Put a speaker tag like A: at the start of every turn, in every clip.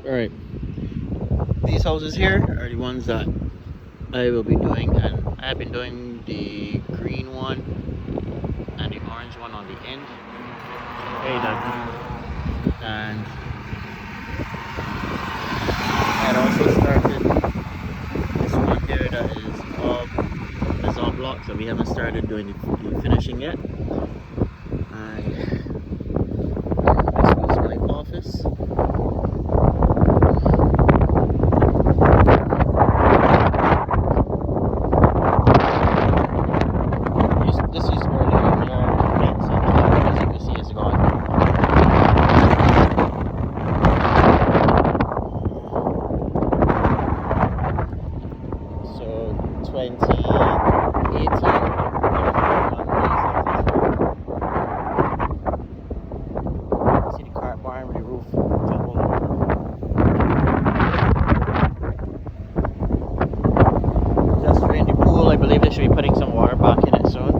A: Alright, these houses here are the ones that I will be doing, and I've been doing the green one and the orange one on the end. Hey, Doug. And I had also started this one here that is all blocks, so we haven't started doing the finishing yet. And this was my office. This is where the yard fence, and as you can see, it's gone. So 2018. See the car barn with the roof tumbled. Just drained the pool. I believe they should be putting some water back in it soon.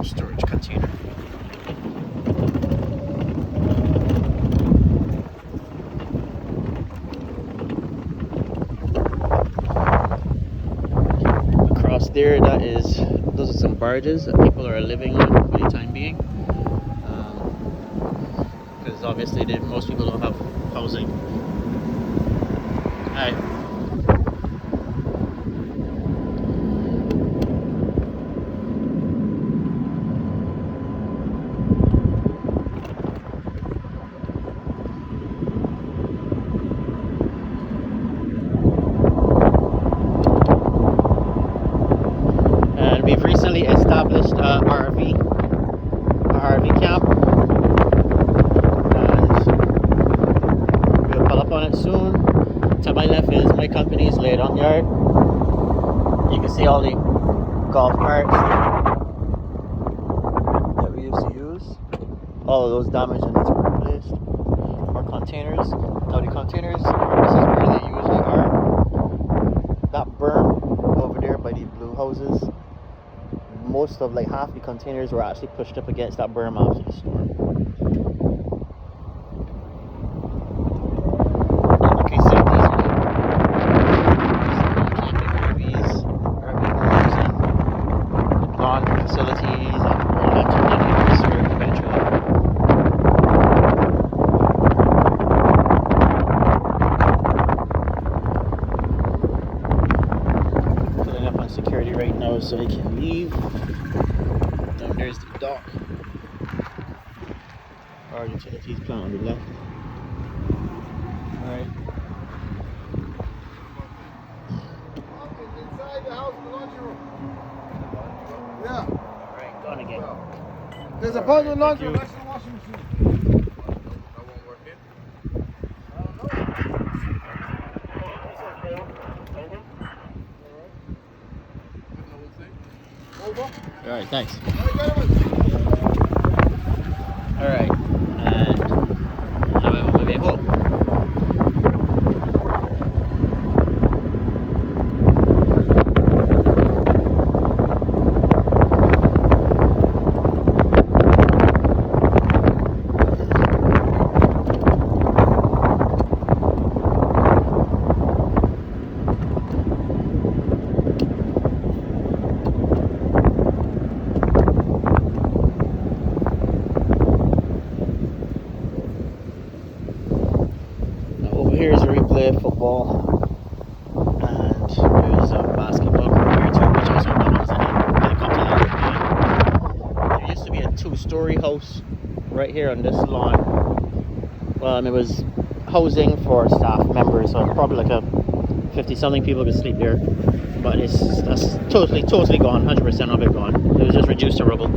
A: Storage container. Across there, those are some barges that people are living on for the time being, because obviously most people don't have housing. Hi. We've recently established a RV camp, and we'll pull up on it soon. To my left is my company's laid-on yard. You can see all the golf carts that we used to use. All of those damaged and needs to be replaced. Our containers. Now the containers, this is where they usually are. That berm over there by the blue houses. Most of, like, half the containers were actually pushed up against that berm after the storm. And you can see these RVs and lawn facilities and all that to make it serve eventually. Putting up on security right now so he can leave. Down there's the dock. Our utilities plant on the left. Alright.
B: Inside the house, the laundry room. Yeah.
A: Alright, gone again.
B: There's a part of the laundry room next to the washing machine. That won't work in? I don't know. Over.
A: Alright, thanks.
B: Alright,
A: Alright, and now I'm on my way home. Here's a replay of football, and there's a basketball court here too, which also belongs in a couple of. There used to be a 2-story house right here on this lawn. Well, and it was housing for staff members, so probably like a 50-something people could sleep there. But that's totally gone, 100% of it gone. It was just reduced to rubble.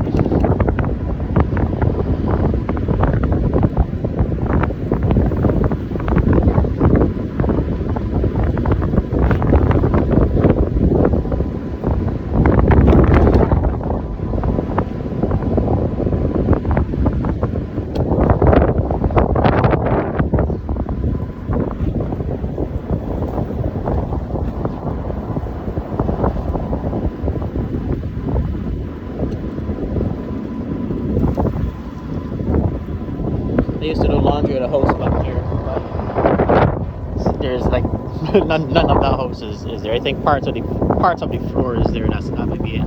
A: They used to do laundry at a house back here. But there's like none of that house is there. I think parts of the floor is there. That might be it.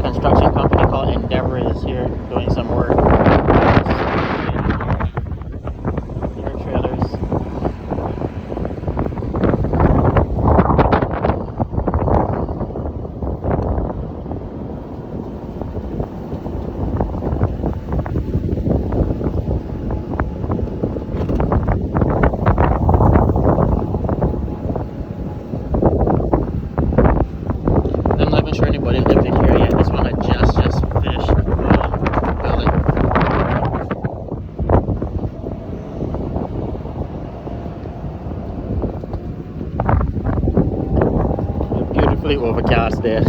A: Construction company called Endeavor is here doing some work. Their trailers. I'm not even sure anybody lived in here yet. This one had just finished building. Beautifully overcast there.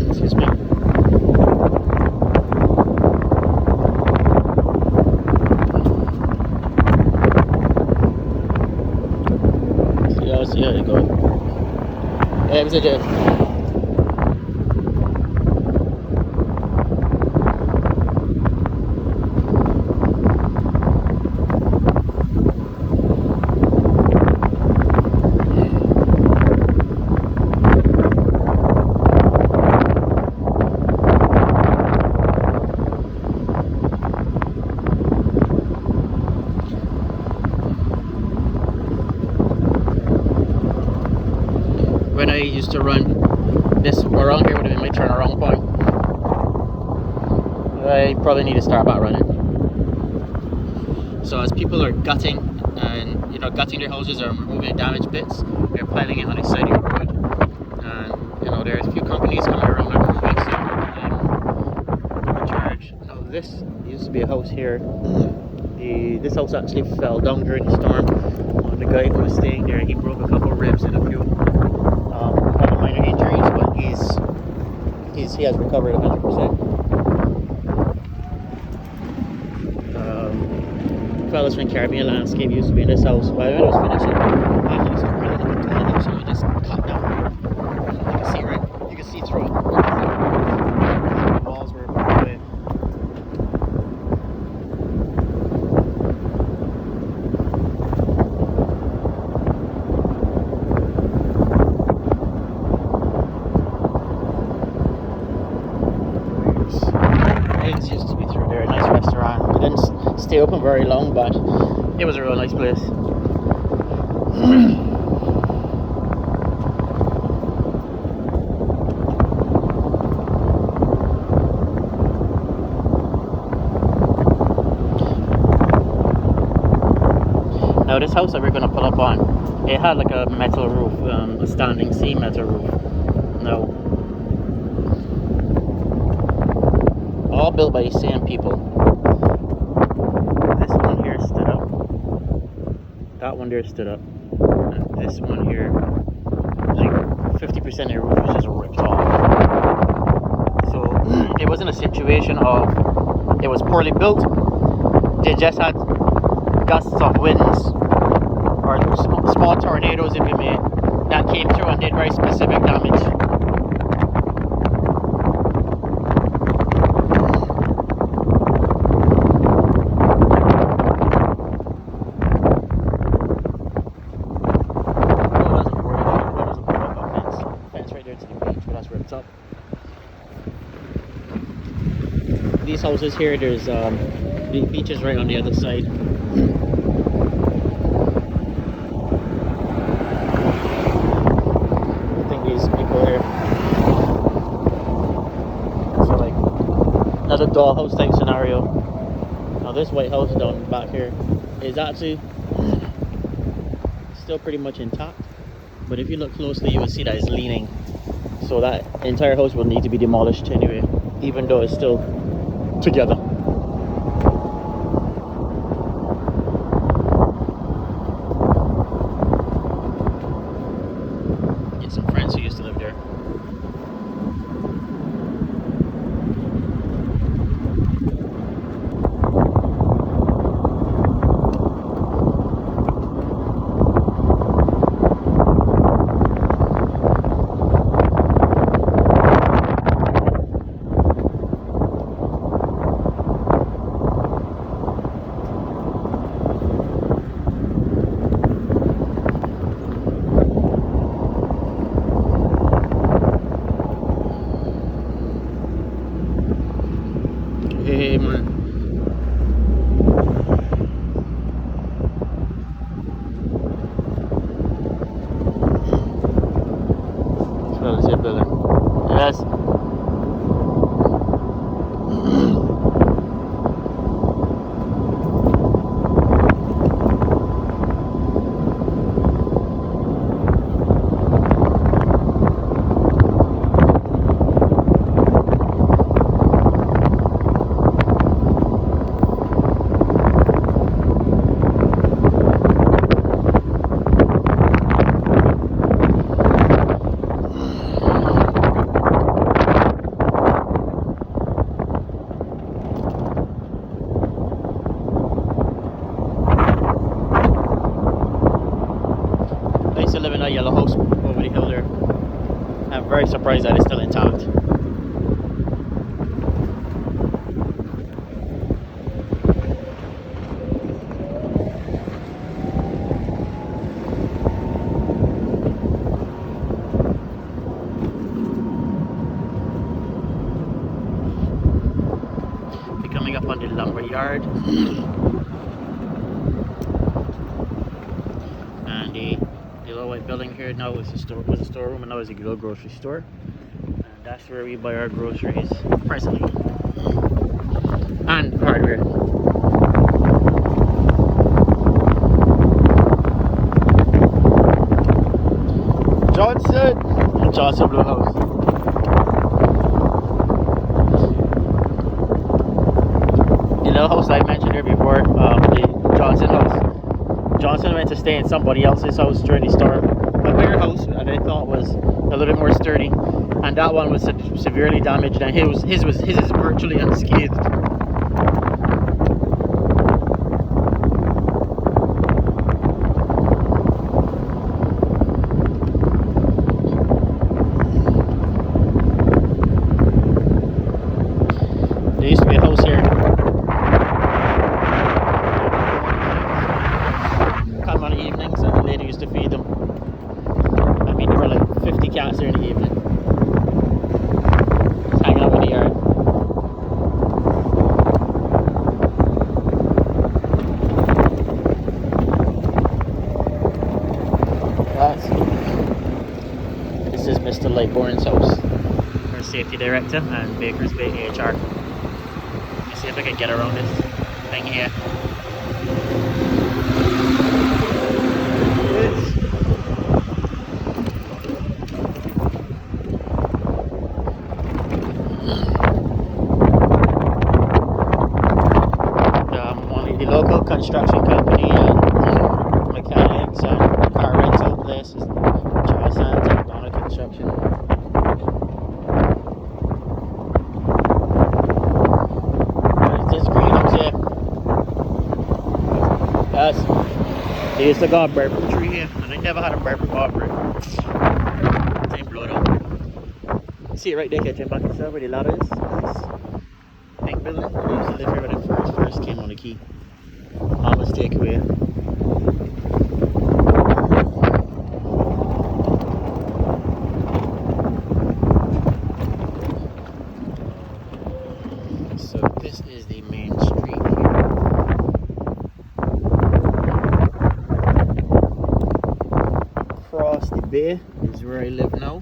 A: Excuse me. See how they go. Yeah, was it? When I used to run this around here would have been my turnaround point. I probably need to start back running. So as people are gutting and gutting their houses or removing damaged bits, they're piling it on the side of your road. And there's a few companies coming around and removing stuff in charge. Now this used to be a house here. This house actually fell down during the storm. The guy who was staying there, he broke a couple of ribs and a few minor injuries, but he has recovered 100%. Fellas from Caribbean Landscape used to be in this house, but when I was finishing, I had some really little tall, so it just cut down. You can see you can see through it. The walls were away. Used to be through there, a nice restaurant. It didn't stay open very long, but it was a real nice place. Now this house that we're going to pull up on, it had like a metal roof, a standing seam metal roof. Now all built by the same people. This one here stood up. That one there stood up. And this one here, like 50% of the roof was just ripped off. So it wasn't a situation of it was poorly built. They just had gusts of winds or small tornadoes, if you may, that came through and did very specific damage. These houses here, there's the beaches right on the other side. I think these people here, so like another dollhouse type scenario. Now this white house down back here is actually still pretty much intact, but if you look closely you will see that it's leaning, so that entire house will need to be demolished anyway, even though it's still together. Get some friends who used to live there. live in that yellow house over the hill there. I'm very surprised that it's still intact. We're coming up on the lumber yard. And the little white building here now is a storeroom, and now is a little grocery store. And that's where we buy our groceries presently. And hardware. Johnson Blue House. The little house I mentioned here before, the Johnson house. Johnson went to stay in somebody else's house during the storm. A bigger house that I thought was a little bit more sturdy, and that one was severely damaged, and his is virtually unscathed. There used to be a house here. Come on the evenings, and the lady used to feed them. I mean, there were like 50 cats there in the evening, just hanging out in the yard. This is Mr. Lightbourne's house, our safety director and Baker's Bay HR. Let's see if I can get around this thing here. The local construction company and mechanics and car rental places, Charles Sands and Guana Construction. This greenhouse here. Yes. They used to got a burp tree here, and I never had a burp before. It ain't blown up. See it right there, kitchen back itself where the ladder is. Nice. Pink building. I used to live here when I first came on the key. Mama's takeaway. So this is the main street here. Across the bay is where I live now.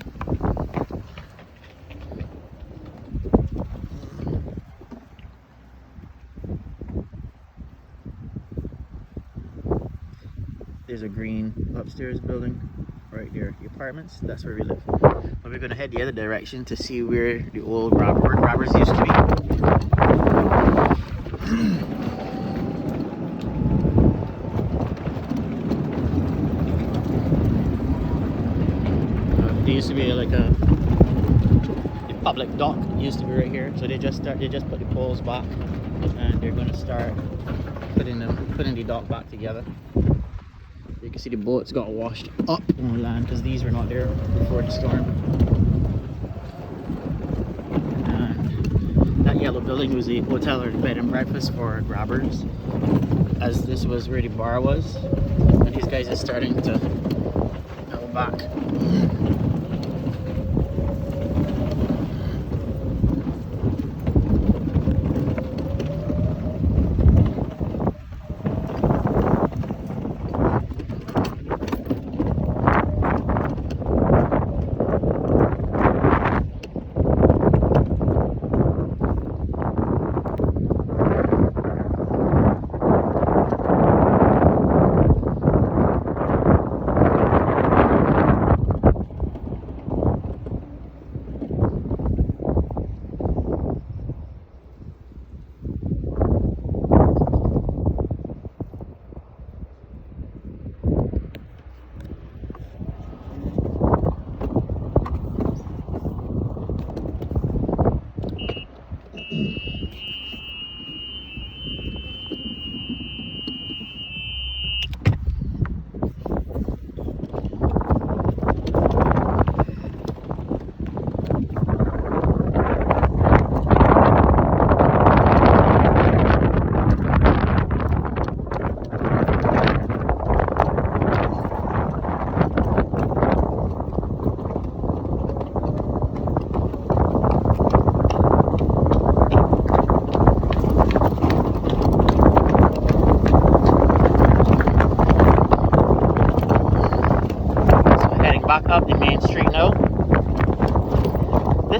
A: There's a green upstairs building right there, the apartments. That's where we live. But we're going to head the other direction to see where the old grabbers used to be. There used to be like the public dock used to be right here. So they just put the poles back, and they're going to start putting the dock back together. You can see the boats got washed up on land because these were not there before the storm. And that yellow building was the hotel or bed and breakfast for grabbers, as this was where the bar was. And these guys are starting to go back.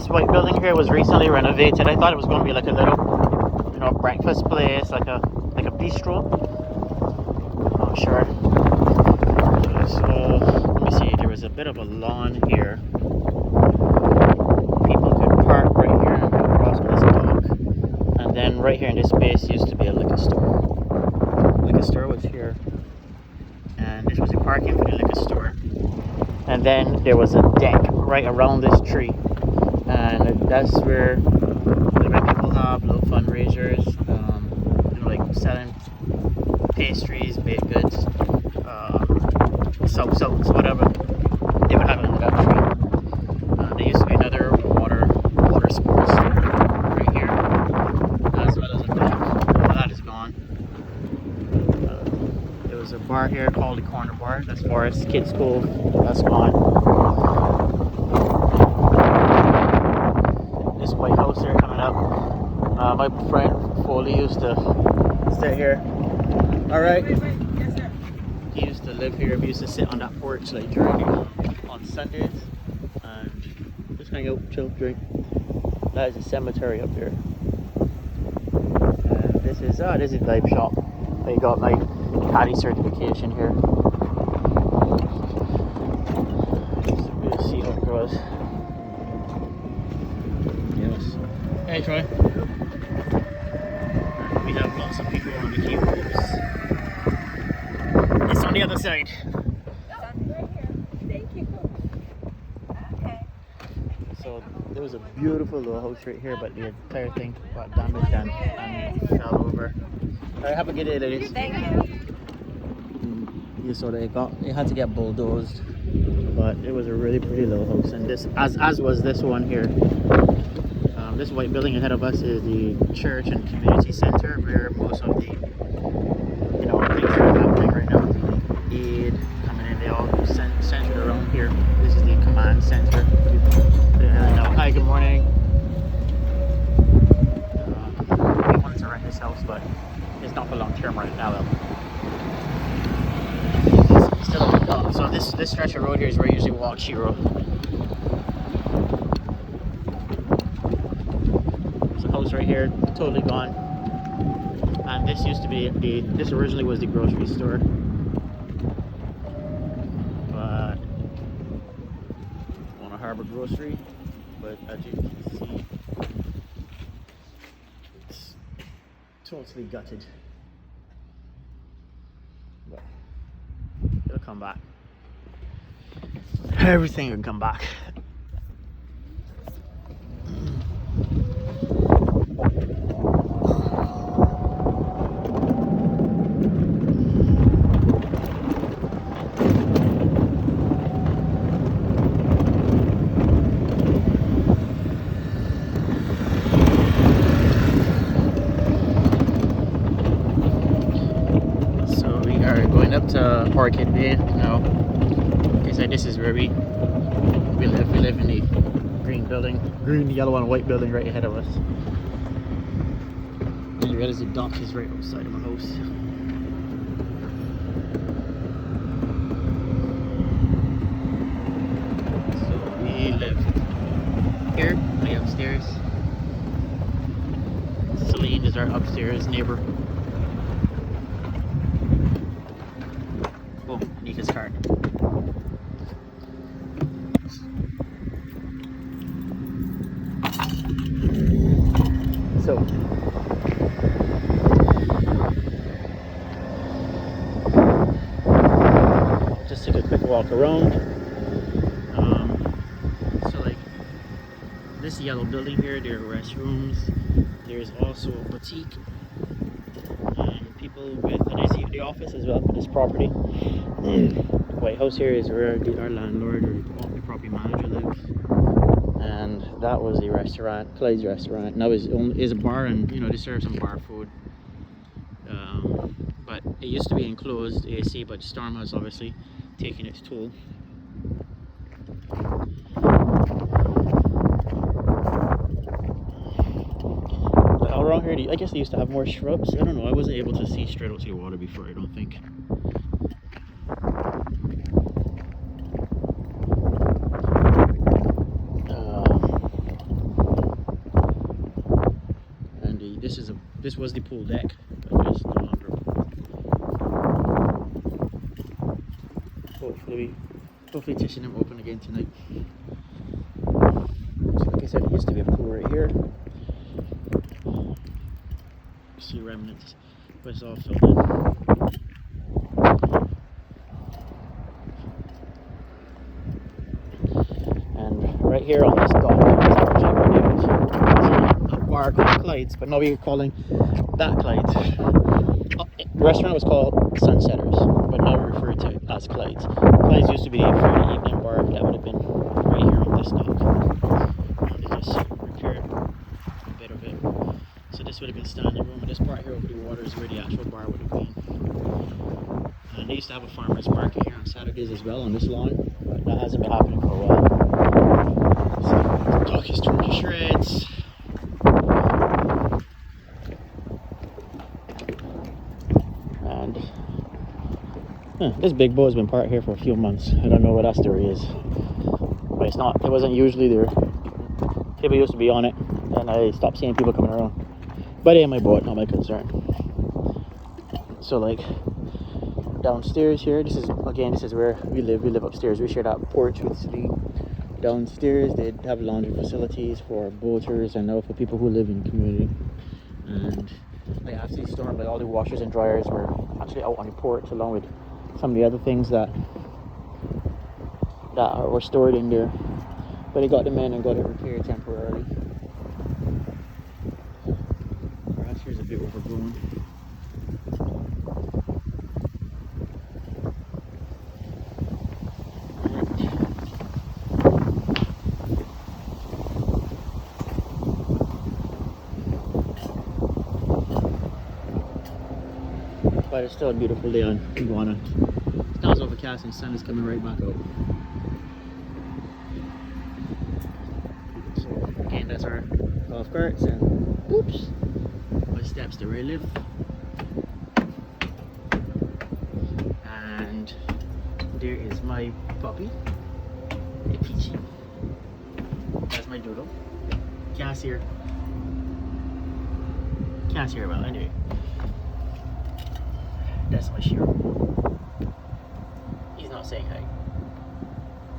A: This white building here was recently renovated. I thought it was going to be like a little, you know, breakfast place, like a bistro. Not sure. So let me see. There was a bit of a lawn here. People could park right here and go across on this dock. And then right here in this space used to be a liquor store. Liquor store was here, and this was the parking for the liquor store. And then there was a deck right around this tree, and that's where people have little fundraisers, you know, like selling pastries, baked goods, soaps, whatever. They would have it under that tree. There used to be another water sports store right here, as well as a dock. All that is gone. There was a bar here called the Corner Bar. That's Forest Kids School. That's gone. This White House here coming up. My friend Foley used to stay here. All right.
B: Yes, sir.
A: He used to live here. We used to sit on that porch like during on Sundays and just hang out, chill, drink. That is a cemetery up here. This is Dive Shop. I got my caddy certification here. So we'll see how it goes. Yes. Hey Troy. We have lots of people on the queue. Oops. It's on the other side.
C: Right here. Thank you. Okay.
A: So there was a beautiful little house right here, but the entire thing got damaged and fell over. Alright, have a good day, ladies.
C: Thank you.
A: Yeah, so it had to get bulldozed, but it was a really pretty little house, and this, as was this one here. This white building ahead of us is the church and community center, where most of the, you know, things are happening right now. Aid coming in, they all centered around here. This is the command center. Hi, good morning. We wanted to rent this house, but it's not for long term right now. So this stretch of road here is where I usually walk Shiro. There's a house right here, totally gone. And this used to be this originally was the grocery store. But Guana Harbor Grocery. But as you can see, it's totally gutted. But it'll come back. Everything will come back. So we are going up to Orchid Bay now. So this is where we live. We live in the green building, green, yellow, and white building right ahead of us. And you realize the dock is right outside of my house. So we live here, way upstairs. Celine is our upstairs neighbor. Oh, Nika's card. So just take a quick walk around. So like this yellow building here, there are restrooms. There's also a boutique and people with, and I see the office as well for this property. The White House here is where our landlord or the property manager lives. And that was the restaurant, Clyde's restaurant. Now is a bar, and you know they serve some bar food. But it used to be enclosed AC, but the storm has obviously taken its toll. All around here, I guess they used to have more shrubs. I don't know. I wasn't able to see straight out to the water before. I don't think. was the pool deck, but it's no longer a pool. Hopefully Tish and them open again tonight. So like I said, it used to be a pool right here. You see remnants, but it's all filled in. And right here on this dock, this project, we're able to see a bar called Clyde's, but now we're calling that Clyde's. The restaurant was called Sunsetters, but now we refer to it as Clyde's. Clyde's used to be for the evening bar that would have been right here on this dock. And they just repaired a bit of it. So this would have been standing room, and this part here over the water is where the actual bar would have been. And they used to have a farmer's market here on Saturdays as well on this lawn, but that hasn't been happening for a while. So the dock is torn to shreds. And this big boat has been parked here for a few months. I don't know what that story is, but it wasn't usually there. People used to be on it, and I stopped seeing people coming around. But it ain't my boat, not my concern. So like downstairs here, this is where we live upstairs. We share that porch with the downstairs. They have laundry facilities for boaters and now for people who live in the community. And like after the storm, like all the washers and dryers were actually out on the porch, along with some of the other things that were stored in there. But they got them in and got it repaired temporarily. Grass here's a bit overgrown. But it's still a beautiful day on Guana. Now it's overcast and the sun is coming right back out. So again, that's our golf carts and oops, my steps to where I live. And there is my puppy, Peachy. That's my doodle. Can't see her. Can't see her well anyway. That's my Shiro. He's not saying hi.